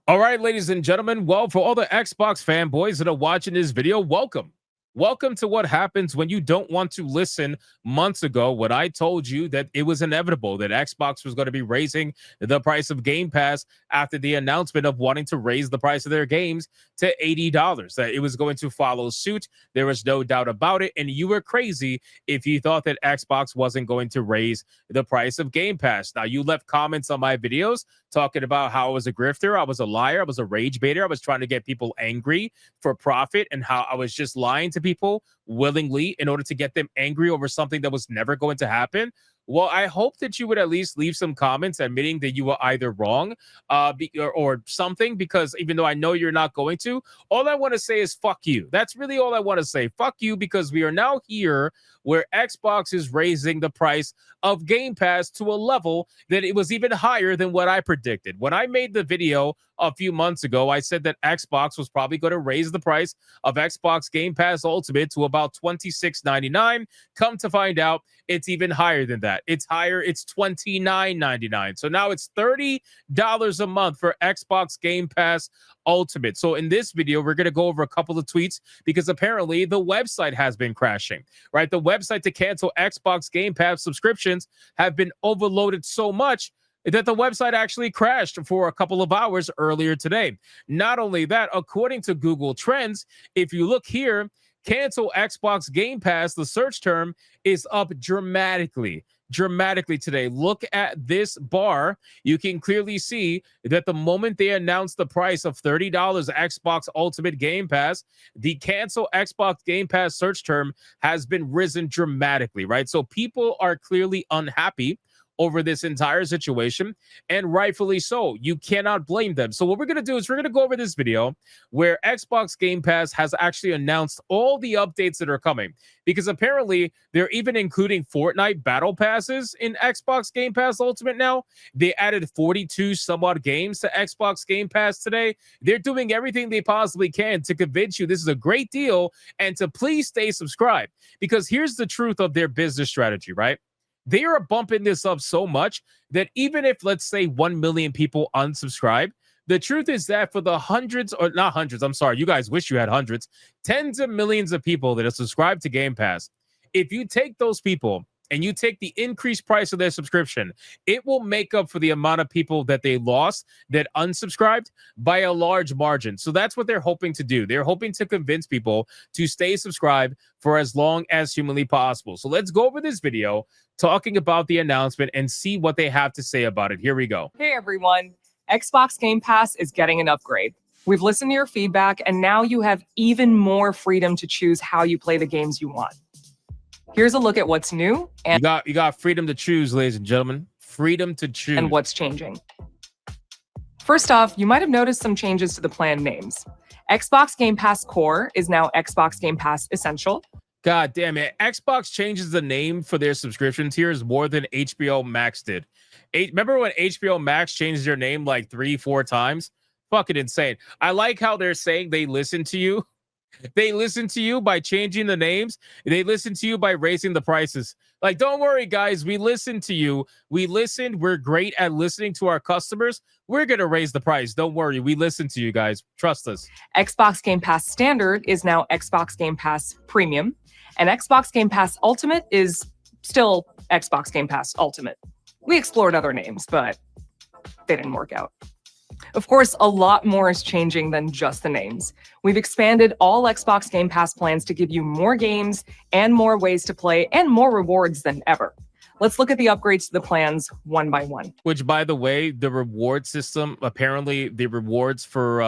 All right, ladies and gentlemen. Well, for all the Xbox fanboys that are watching this video, welcome. Welcome to what happens when you don't want to listen. Months ago, when I told you that it was inevitable that Xbox was going to be raising the price of Game Pass after the announcement of wanting to raise the price of their games to $80, that it was going to follow suit. There was no doubt about it. And you were crazy if you thought that Xbox wasn't going to raise the price of Game Pass. Now, you left comments on my videos talking about how I was a grifter, I was a liar, I was a rage baiter, I was trying to get people angry for profit, and how I was just lying to people willingly in order to get them angry over something that was never going to happen. Well, I hope that you would at least leave some comments admitting that you were either wrong or something, because even though I know you're not going to, all I want to say is fuck you. That's really all I want to say. Fuck you, because we are now here where Xbox is raising the price of Game Pass to a level that it was even higher than what I predicted. When I made the video a few months ago, I said that Xbox was probably going to raise the price of Xbox Game Pass Ultimate to about $26.99. Come to find out, it's even higher than that. It's higher. It's $29.99. So now it's $30 a month for Xbox Game Pass Ultimate. So in this video, we're going to go over a couple of tweets, because apparently the website has been crashing, right? The website to cancel Xbox Game Pass subscriptions have been overloaded so much that the website actually crashed for a couple of hours earlier today. Not only that, according to Google Trends, if you look here, cancel Xbox Game Pass, the search term is up dramatically today. Look at this bar. You can clearly see that the moment they announced the price of $30 Xbox Ultimate Game Pass, the cancel Xbox Game Pass search term has been risen dramatically, right? So people are clearly unhappy over this entire situation, and rightfully so. You cannot blame them. So what we're going to do is we're going to go over this video where Xbox Game Pass has actually announced all the updates that are coming, because apparently they're even including Fortnite battle passes in Xbox Game Pass Ultimate now. They added 42 somewhat games to Xbox Game Pass today. They're doing everything they possibly can to convince you this is a great deal and to please stay subscribed, because here's the truth of their business strategy, right? They are bumping this up so much that even if, let's say, 1 million people unsubscribe, the truth is that for the hundreds, or not hundreds, I'm sorry, you guys wish you had hundreds, tens of millions of people that are subscribed to Game Pass, if you take those people and you take the increased price of their subscription, it will make up for the amount of people that they lost that unsubscribed by a large margin. So that's what they're hoping to do. They're hoping to convince people to stay subscribed for as long as humanly possible. So let's go over this video talking about the announcement and see what they have to say about it. Here we go. Hey everyone, Xbox Game Pass is getting an upgrade. We've listened to your feedback, and now you have even more freedom to choose how you play the games you want. Here's a look at what's new and you got freedom to choose, ladies and gentlemen. Freedom to choose. And what's changing. First off, you might have noticed some changes to the plan names. Xbox Game Pass Core is now Xbox Game Pass Essential. God damn it. Xbox changes the name for their subscription tiers more than HBO Max did. Remember when HBO Max changed their name like 3-4 times? Fucking insane. I like how they're saying they listen to you. They listen to you by changing the names. They listen to you by raising the prices. Like, don't worry, guys. We listen to you. We listened. We're great at listening to our customers. We're going to raise the price. Don't worry. We listen to you guys. Trust us. Xbox Game Pass Standard is now Xbox Game Pass Premium. And Xbox Game Pass Ultimate is still Xbox Game Pass Ultimate. We explored other names, but they didn't work out. Of course, a lot more is changing than just the names. We've expanded all Xbox Game Pass plans to give you more games and more ways to play and more rewards than ever. Let's look at the upgrades to the plans one by one. Which, by the way, the reward system, apparently the rewards for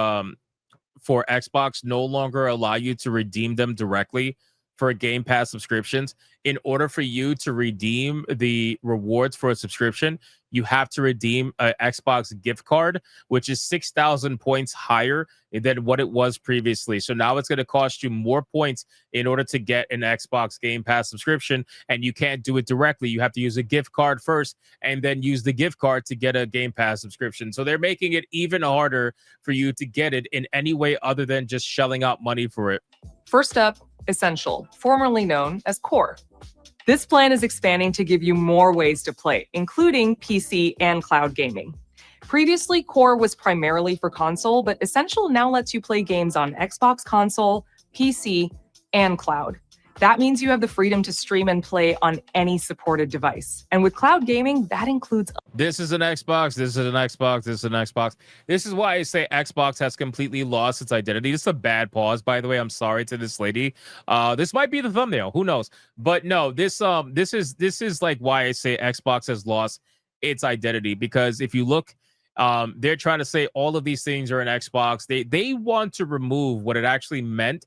Xbox no longer allow you to redeem them directly for Game Pass subscriptions. In order for you to redeem the rewards for a subscription, you have to redeem an Xbox gift card, which is 6,000 points higher than what it was previously. So now it's going to cost you more points in order to get an Xbox Game Pass subscription, and you can't do it directly. You have to use a gift card first and then use the gift card to get a Game Pass subscription. So they're making it even harder for you to get it in any way other than just shelling out money for it. First up, Essential, formerly known as Core. This plan is expanding to give you more ways to play, including PC and cloud gaming. Previously, Core was primarily for console, but Essential now lets you play games on Xbox console, PC, and cloud. That means you have the freedom to stream and play on any supported device. And with cloud gaming, that includes This is an Xbox. This is an Xbox. This is an Xbox. This is why I say Xbox has completely lost its identity. This is a bad pause, by the way. I'm sorry to this lady. This might be the thumbnail. Who knows? But no, this is like why I say Xbox has lost its identity, because if you look, they're trying to say all of these things are an Xbox. They want to remove what it actually meant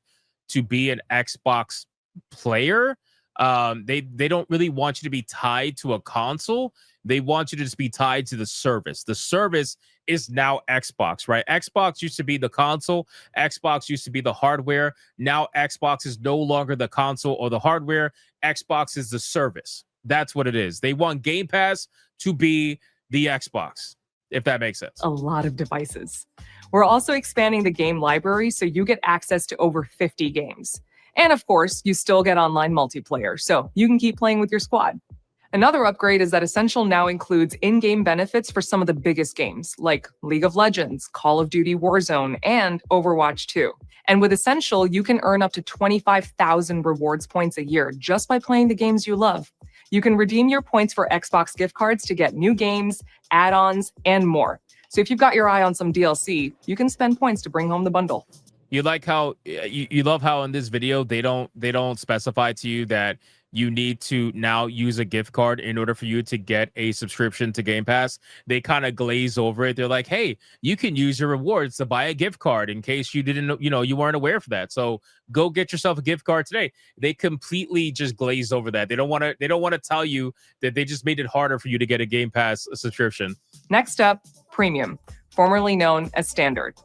to be an Xbox player. They don't really want you to be tied to a console. They want you to just be tied to the service. The service is now Xbox, right? Xbox used to be the console. Xbox used to be the hardware. Now Xbox is no longer the console or the hardware. Xbox is the service. That's what it is. They want Game Pass to be the Xbox, if that makes sense. a lot of devices. We're also expanding the game library so you get access to over 50 games. And of course, you still get online multiplayer, so you can keep playing with your squad. Another upgrade is that Essential now includes in-game benefits for some of the biggest games, like League of Legends, Call of Duty Warzone, and Overwatch 2. And with Essential, you can earn up to 25,000 rewards points a year just by playing the games you love. You can redeem your points for Xbox gift cards to get new games, add-ons, and more. So if you've got your eye on some DLC, you can spend points to bring home the bundle. You like how you love how in this video they don't specify to you that you need to now use a gift card in order for you to get a subscription to Game Pass. They kind of glaze over it. They're like, hey, you can use your rewards to buy a gift card in case you didn't know, you weren't aware of that. So go get yourself a gift card today. They completely just glaze over that. They don't want to tell you that they just made it harder for you to get a Game Pass subscription. Next up, Premium, formerly known as Standard.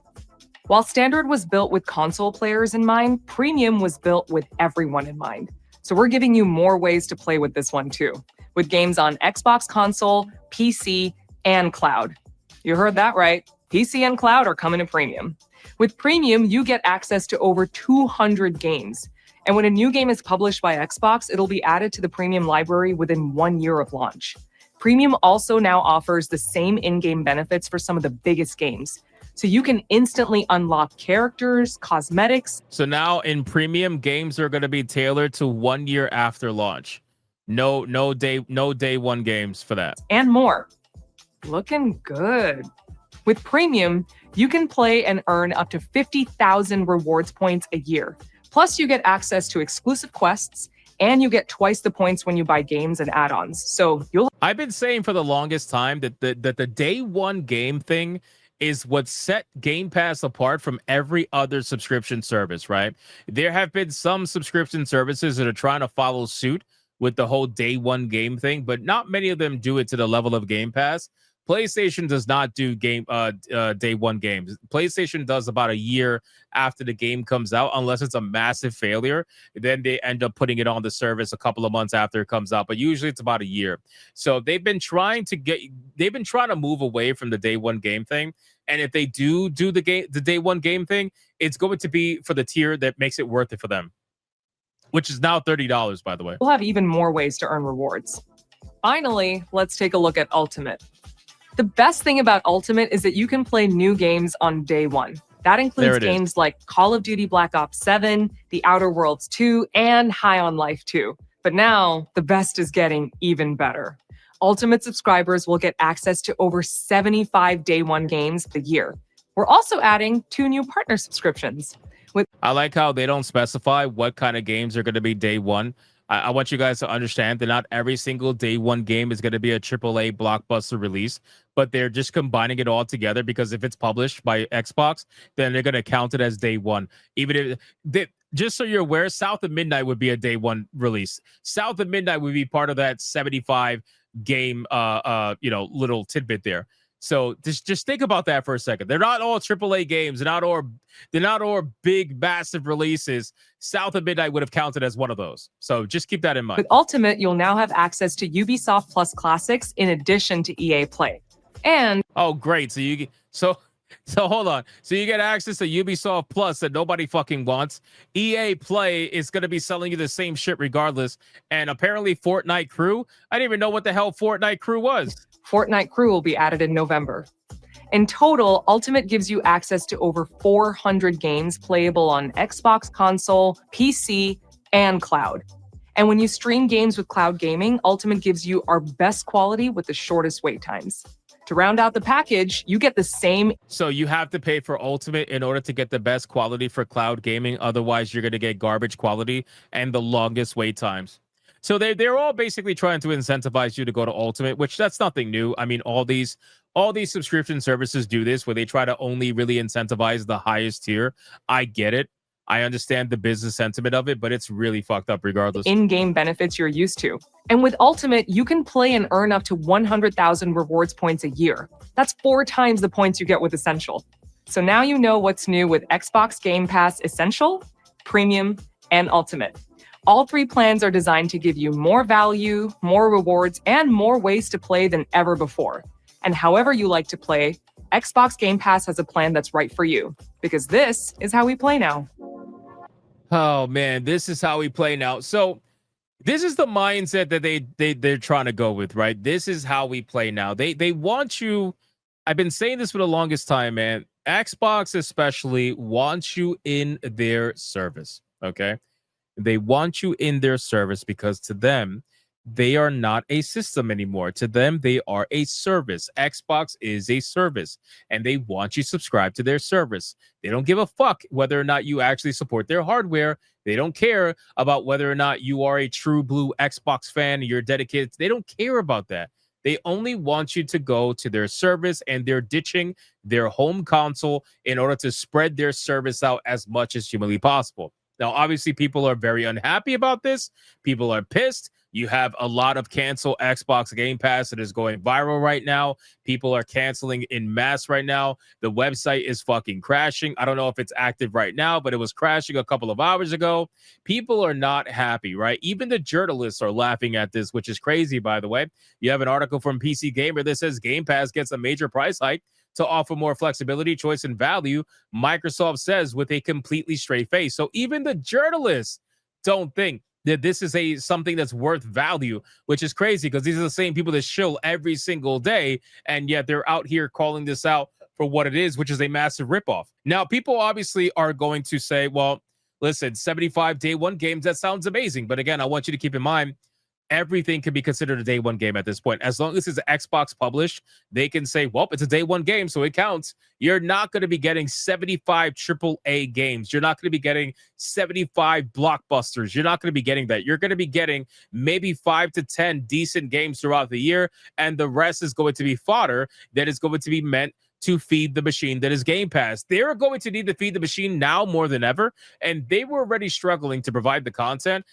While Standard was built with console players in mind, Premium was built with everyone in mind. So we're giving you more ways to play with this one too, with games on Xbox console, PC, and cloud. You heard that right. PC and cloud are coming to Premium. With Premium, you get access to over 200 games. And when a new game is published by Xbox, it'll be added to the Premium library within 1 year of launch. Premium also now offers the same in-game benefits for some of the biggest games. So you can instantly unlock characters, cosmetics. So now in Premium, games are going to be tailored to 1 year after launch. No day one games for that. And more. Looking good. With Premium, you can play and earn up to 50,000 rewards points a year. Plus, you get access to exclusive quests, and you get twice the points when you buy games and add-ons. So I've been saying for the longest time that the day one game thing is what set Game Pass apart from every other subscription service, right? There have been some subscription services that are trying to follow suit with the whole day one game thing, but not many of them do it to the level of Game Pass. PlayStation does not do day one games. PlayStation does about a year after the game comes out, unless it's a massive failure. Then they end up putting it on the service a couple of months after it comes out, but usually it's about a year. So they've been trying to move away from the day one game thing. And if they do the day one game thing, it's going to be for the tier that makes it worth it for them, which is now $30, by the way. We'll have even more ways to earn rewards. Finally, let's take a look at Ultimate. The best thing about Ultimate is that you can play new games on day one. That includes games like Call of Duty Black Ops 7, The Outer Worlds 2, and High on Life 2. But now, the best is getting even better. Ultimate subscribers will get access to over 75 day one games a year. We're also adding 2 new partner subscriptions. I like how they don't specify what kind of games are going to be day one. I want you guys to understand that not every single day one game is going to be a AAA blockbuster release, but they're just combining it all together because if it's published by Xbox, then they're going to count it as day one. Even if just so you're aware, South of Midnight would be a day one release. South of Midnight would be part of that 75 game little tidbit there. So just think about that for a second. They're not all AAA games. They're not all big, massive releases. South of Midnight would have counted as one of those. So just keep that in mind. With Ultimate, you'll now have access to Ubisoft Plus Classics in addition to EA Play. And great. So hold on. So you get access to Ubisoft Plus that nobody fucking wants. EA Play is going to be selling you the same shit regardless. And apparently Fortnite Crew. I didn't even know what the hell Fortnite Crew was. Fortnite Crew will be added in November. In total, Ultimate gives you access to over 400 games playable on Xbox console, PC, and cloud. And when you stream games with cloud gaming, Ultimate gives you our best quality with the shortest wait times. To round out the package, you get the same. So you have to pay for Ultimate in order to get the best quality for cloud gaming. Otherwise, you're going to get garbage quality and the longest wait times. So they're all basically trying to incentivize you to go to Ultimate, which that's nothing new. I mean, all these subscription services do this, where they try to only really incentivize the highest tier. I get it. I understand the business sentiment of it, but it's really fucked up regardless. In-game benefits you're used to. And with Ultimate, you can play and earn up to 100,000 rewards points a year. That's 4 times the points you get with Essential. So now you know what's new with Xbox Game Pass Essential, Premium, and Ultimate. All 3 plans are designed to give you more value, more rewards, and more ways to play than ever before. And however you like to play, Xbox Game Pass has a plan that's right for you, because this is how we play now. Oh man, this is how we play now. So this is the mindset that they're trying to go with, right? This is how we play now. They want you. I've been saying this for the longest time, man. Xbox especially wants you in their service. Okay, they want you in their service because to them, they are not a system anymore. To them, they are a service. Xbox is a service, and they want you subscribed to their service. They don't give a fuck whether or not you actually support their hardware. They don't care about whether or not you are a true blue Xbox fan, you're dedicated. They don't care about that. They only want you to go to their service, and they're ditching their home console in order to spread their service out as much as humanly possible. Now, obviously, people are very unhappy about this. People are pissed. You have a lot of cancel Xbox Game Pass that is going viral right now. People are canceling in mass right now. The website is fucking crashing. I don't know if it's active right now, but it was crashing a couple of hours ago. People are not happy, right? Even the journalists are laughing at this, which is crazy, by the way. You have an article from PC Gamer that says Game Pass gets a major price hike to offer more flexibility, choice, and value, Microsoft says with a completely straight face. So even the journalists don't think that this is something that's worth value, which is crazy because these are the same people that shill every single day, and yet they're out here calling this out for what it is, which is a massive ripoff. Now, people obviously are going to say, well, listen, 75 day one games, that sounds amazing. But again, I want you to keep in mind, everything can be considered a day one game at this point. As long as it's Xbox published, they can say, well, it's a day one game, so it counts. You're not going to be getting 75 AAA games. You're not going to be getting 75 blockbusters. You're not going to be getting that. You're going to be getting maybe 5 to 10 decent games throughout the year, and the rest is going to be fodder that is going to be meant to feed the machine that is Game Pass. They're going to need to feed the machine now more than ever, and they were already struggling to provide the content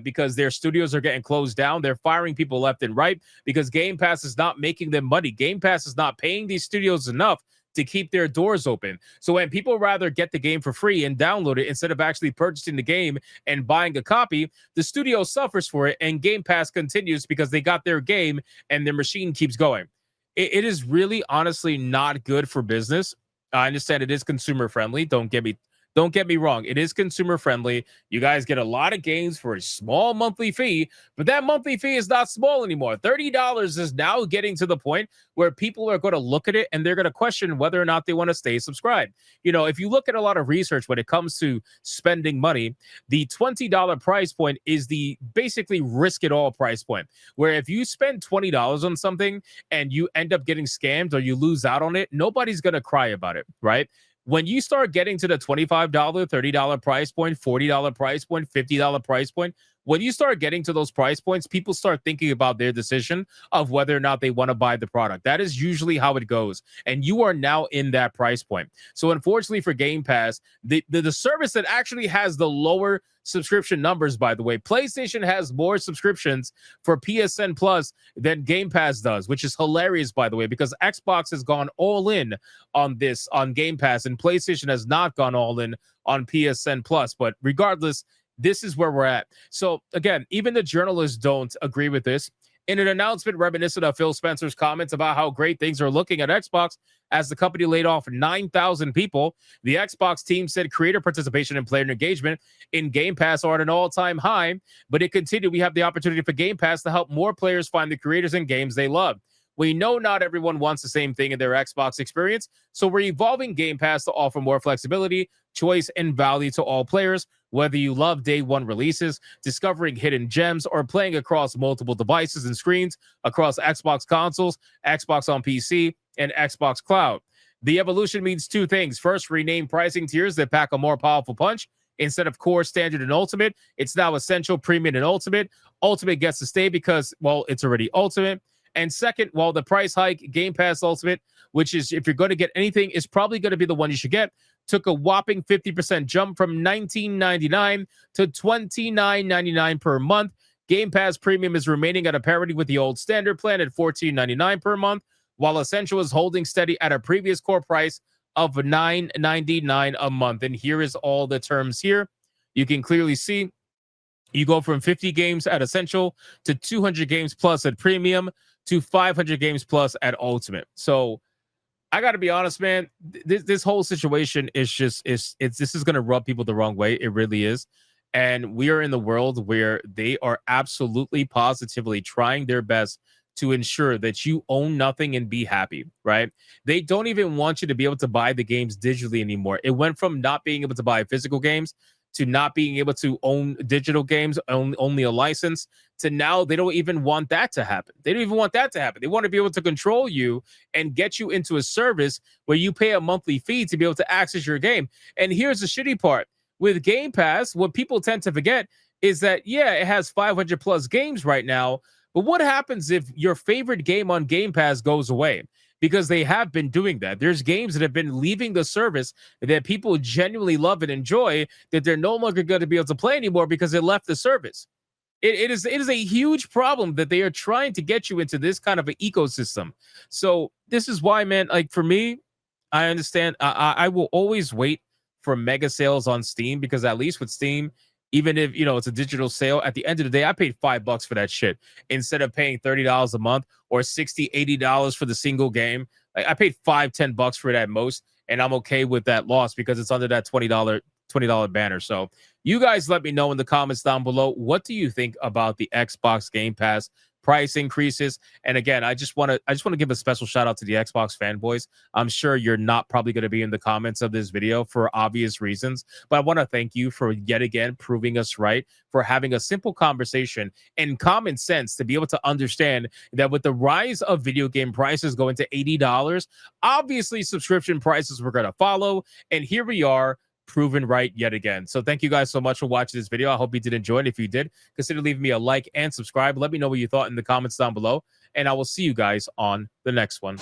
because their studios are getting closed down. They're firing people left and right because Game Pass is not making them money. Game Pass is not paying these studios enough to keep their doors open. So when people rather get the game for free and download it instead of actually purchasing the game and buying a copy, the studio suffers for it, and Game Pass continues because they got their game and their machine keeps going. It is really, honestly, not good for business. I understand it is consumer friendly. Don't get me wrong. It is consumer friendly. You guys get a lot of games for a small monthly fee, but that monthly fee is not small anymore. $30 is now getting to the point where people are going to look at it and they're going to question whether or not they want to stay subscribed. You know, if you look at a lot of research when it comes to spending money, the $20 price point is the basically risk it all price point, where if you spend $20 on something and you end up getting scammed or you lose out on it, nobody's going to cry about it, right? When you start getting to the $25, $30 price point, $40 price point, $50 price point, when you start getting to those price points, people start thinking about their decision of whether or not they want to buy the product. That is usually how it goes. And you are now in that price point. So unfortunately for Game Pass, the service that actually has the lower subscription numbers, by the way, PlayStation has more subscriptions for PSN Plus than Game Pass does, which is hilarious, by the way, because Xbox has gone all in on this on Game Pass and PlayStation has not gone all in on PSN Plus. But regardless, this is where we're at. So again, even the journalists don't agree with this. In an announcement reminiscent of Phil Spencer's comments about how great things are looking at Xbox as the company laid off 9,000 people, the Xbox team said creator participation and player engagement in Game Pass are at an all-time high, but it continued, we have the opportunity for Game Pass to help more players find the creators and games they love. We know not everyone wants the same thing in their Xbox experience, so we're evolving Game Pass to offer more flexibility, choice, and value to all players, whether you love day one releases, discovering hidden gems, or playing across multiple devices and screens across Xbox consoles, Xbox on PC, and Xbox Cloud. The evolution means two things. First, rename pricing tiers that pack a more powerful punch. Instead of core, standard, and ultimate, it's now essential, premium, and ultimate. Ultimate gets to stay because, well, it's already ultimate. And second, while the price hike, Game Pass Ultimate, which is if you're going to get anything, is probably going to be the one you should get, took a whopping 50% jump from $19.99 to $29.99 per month. Game Pass Premium is remaining at a parity with the old standard plan at $14.99 per month, while Essential is holding steady at a previous core price of $9.99 a month. And here is all the terms here. You can clearly see you go from 50 games at Essential to 200 games plus at Premium to 500 games plus at Ultimate. So I got to be honest, man, this whole situation is just, this is going to rub people the wrong way. It really is. And we are in the world where they are absolutely positively trying their best to ensure that you own nothing and be happy, right? They don't even want you to be able to buy the games digitally anymore. It went from not being able to buy physical games to not being able to own digital games, only a license, to now they don't even want that to happen. They don't even want that to happen. They want to be able to control you and get you into a service where you pay a monthly fee to be able to access your game. And here's the shitty part. With Game Pass, what people tend to forget is that, yeah, it has 500 plus games right now, but what happens if your favorite game on Game Pass goes away? Because they have been doing that. There's games that have been leaving the service that people genuinely love and enjoy that they're no longer going to be able to play anymore because it left the service. It is a huge problem that they are trying to get you into this kind of an ecosystem. So this is why, man, like for me, I understand. I will always wait for mega sales on Steam because at least with Steam, even if, you know, it's a digital sale, at the end of the day, I paid $5 for that shit instead of paying $30 a month or $60, $80 for the single game. Like, I paid $5-10 for it at most, and I'm okay with that loss because it's under that $20 banner. So you guys let me know in the comments down below, what do you think about the Xbox Game Pass price increases? And again, I just want to give a special shout out to the Xbox fanboys. I'm sure you're not probably going to be in the comments of this video for obvious reasons, but I want to thank you for yet again proving us right, for having a simple conversation and common sense to be able to understand that with the rise of video game prices going to $80, obviously subscription prices were going to follow, and here we are, proven right yet again. So thank you guys so much for watching this video. I hope you did enjoy it. If you did, consider leaving me a like and subscribe. Let me know what you thought in the comments down below, and I will see you guys on the next one.